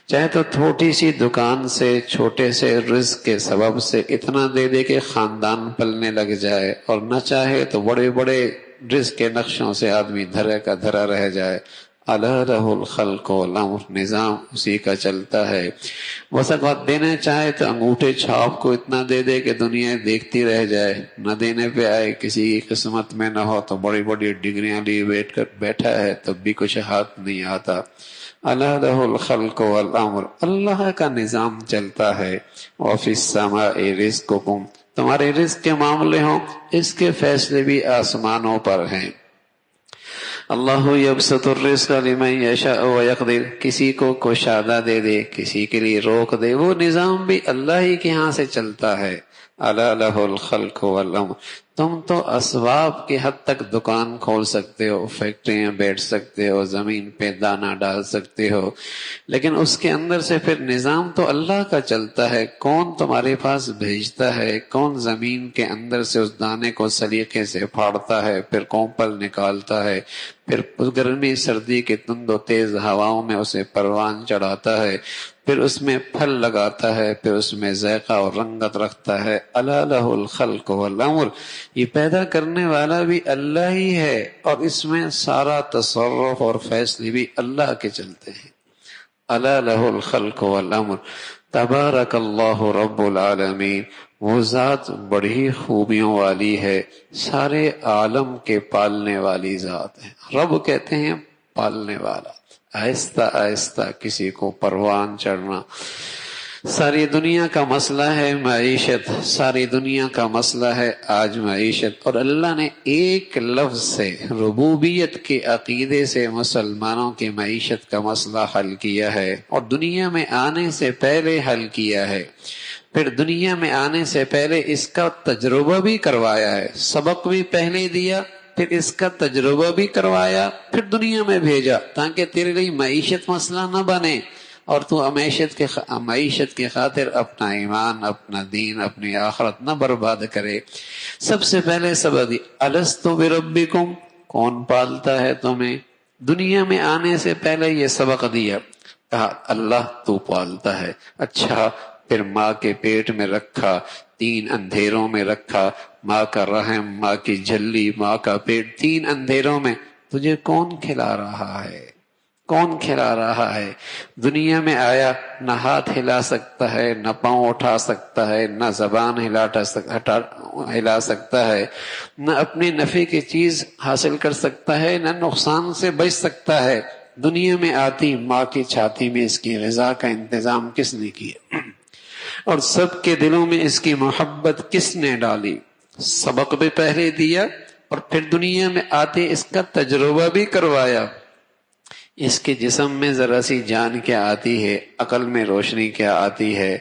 چاہے تو چھوٹی سی دکان سے چھوٹے سے رزق کے سبب سے اتنا دے دے کہ خاندان پلنے لگ جائے، اور نہ چاہے تو بڑے بڑے رزق کے نقشوں سے آدمی دھرے کا دھرا رہ جائے۔ الا لہ الخلق والامر، نظام اسی کا چلتا ہے۔ بس اگر دینا چاہے تو انگوٹھے چھاپ کو اتنا دے دے کہ دنیا دیکھتی رہ جائے، نہ دینے پہ آئے، کسی کی قسمت میں نہ ہو تو بڑی بڑی ڈگریاں لیے بیٹھا ہے تب بھی کچھ ہاتھ نہیں آتا۔ الا لہ الخلق والامر، اللہ کا نظام چلتا ہے۔ وفی السماء رزقکم، تمہارے رزق کے معاملے ہوں، اس کے فیصلے بھی آسمانوں پر ہیں۔ اللہ یبسط الرزق لمن یشاء ویقدر، کسی کو کشادہ دے دے، کسی کے لیے روک دے، وہ نظام بھی اللہ ہی کے ہاں سے چلتا ہے۔ الا لہ الخلق والامر، تم تو اسباب کی حد تک دکان کھول سکتے ہو، فیکٹری میں بیٹھ سکتے ہو، زمین پہ دانہ ڈال سکتے ہو، لیکن اس کے اندر سے پھر نظام تو اللہ کا چلتا ہے۔ کون تمہارے پاس بھیجتا ہے، کون زمین کے اندر سے اس دانے کو سلیقے سے پھاڑتا ہے، پھر کونپل نکالتا ہے، پھر گرمی سردی کے تند و تیز ہواؤں میں اسے پروان چڑھاتا ہے، پھر اس میں پھل لگاتا ہے، پھر اس میں ذائقہ اور رنگت رکھتا ہے۔ الا لہ الخلق والامر، یہ پیدا کرنے والا بھی اللہ ہی ہے، اور اس میں سارا تصرف اور فیصلے بھی اللہ کے چلتے ہیں۔ الا لہ الخلق والامر، تبارک اللہ رب العالمین، وہ ذات بڑی خوبیوں والی ہے، سارے عالم کے پالنے والی ذات ہے۔ رب کہتے ہیں پالنے والا، آہستہ آہستہ کسی کو پروان چڑھنا۔ ساری دنیا کا مسئلہ ہے معیشت، ساری دنیا کا مسئلہ ہے آج معیشت، اور اللہ نے ایک لفظ سے، ربوبیت کے عقیدے سے مسلمانوں کی معیشت کا مسئلہ حل کیا ہے، اور دنیا میں آنے سے پہلے حل کیا ہے۔ پھر دنیا میں آنے سے پہلے اس کا تجربہ بھی کروایا ہے، سبق بھی پہلے دیا، پھر اس کا تجربہ بھی کروایا، پھر دنیا میں بھیجا تاکہ تیرے لیے معیشت مسئلہ نہ بنے، اور تو معیشت کی خاطر اپنا ایمان، اپنا دین، اپنی آخرت نہ برباد کرے۔ سب سے پہلے سبق دی، الستو بربکم، کون پالتا ہے تمہیں؟ دنیا میں آنے سے پہلے یہ سبق دیا، کہا اللہ تو پالتا ہے۔ اچھا، پھر ماں کے پیٹ میں رکھا، 3 اندھیروں میں رکھا، ماں کا رحم، ماں کی جھلی، ماں کا پیٹ، 3 اندھیروں میں تجھے کون کھلا رہا ہے؟ کون کھلا رہا ہے؟ دنیا میں آیا، نہ ہاتھ ہلا سکتا ہے، نہ پاؤں اٹھا سکتا ہے، نہ زبان ہلا سکتا ہے، نہ اپنی نفع کی چیز حاصل کر سکتا ہے، نہ نقصان سے بچ سکتا ہے۔ دنیا میں آتی ماں کی چھاتی میں اس کی غذا کا انتظام کس نے کیا؟ اور سب کے دلوں میں اس کی محبت کس نے ڈالی؟ سبق بھی پہلے دیا، اور پھر دنیا میں آتے اس کا تجربہ بھی کروایا۔ اس کے جسم میں ذرا سی جان کیا آتی ہے، عقل میں روشنی کیا آتی ہے،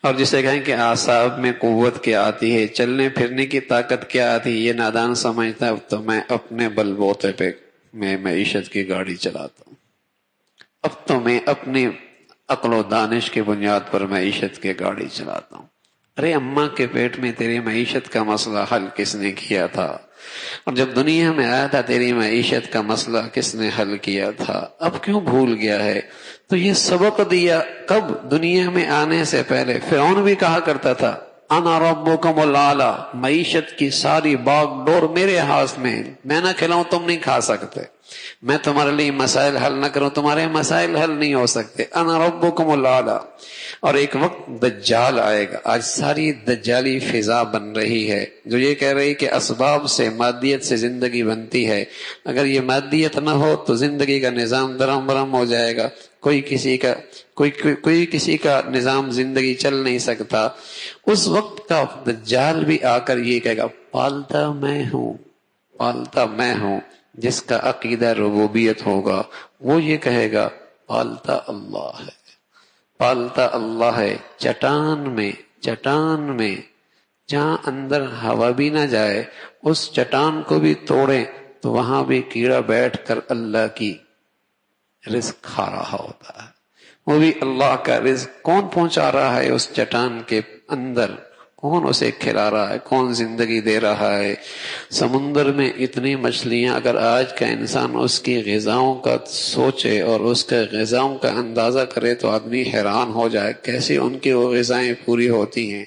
اور جسے کہیں کہ اعصاب میں قوت کیا آتی ہے، چلنے پھرنے کی طاقت کیا آتی ہے، یہ نادان سمجھتا ہے اب تو میں اپنے بل بوتے پہ میں معیشت کی گاڑی چلاتا ہوں، اب تو میں اپنی عقل و دانش کی بنیاد پر معیشت کی گاڑی چلاتا ہوں۔ ارے اماں کے پیٹ میں تیری معیشت کا مسئلہ حل کس نے کیا تھا؟ اور جب دنیا میں آیا تھا تیری معیشت کا مسئلہ کس نے حل کیا تھا؟ اب کیوں بھول گیا ہے؟ تو یہ سبق دیا کب؟ دنیا میں آنے سے پہلے۔ فرعون بھی کہا کرتا تھا انا ربکم الاعلی، معیشت کی ساری باغ ڈور میرے ہاتھ میں، میں نہ کھلاؤں تم نہیں کھا سکتے، میں تمہارے لیے مسائل حل نہ کروں تمہارے مسائل حل نہیں ہو سکتے، انا ربکم الاعلی۔ اور ایک وقت دجال آئے گا، آج ساری دجالی فضا بن رہی ہے جو یہ کہہ رہی کہ اسباب سے، مادیت سے زندگی بنتی ہے، اگر یہ مادیت نہ ہو تو زندگی کا نظام درہم برہم ہو جائے گا، کوئی کسی کا نظام زندگی چل نہیں سکتا۔ اس وقت کا دجال بھی آ کر یہ کہے گا پالتا میں ہوں، پالتا میں ہوں۔ جس کا عقیدہ ربوبیت ہوگا وہ یہ کہے گا پالتا اللہ ہے، پالتا اللہ ہے۔ چٹان میں جہاں اندر ہوا بھی نہ جائے، اس چٹان کو بھی توڑیں تو وہاں بھی کیڑا بیٹھ کر اللہ کی رزق کھا رہا ہوتا ہے، وہ بھی اللہ کا رزق کون پہنچا رہا ہے اس چٹان کے اندر؟ کون اسے کھلا رہا ہے، کون زندگی دے رہا ہے؟ سمندر میں اتنی مچھلیاں، اگر آج کا انسان اس کی غذاؤں کا سوچے اور اس کے غذاؤں کا اندازہ کرے تو آدمی حیران ہو جائے کیسے ان کی وہ غذائیں پوری ہوتی ہیں۔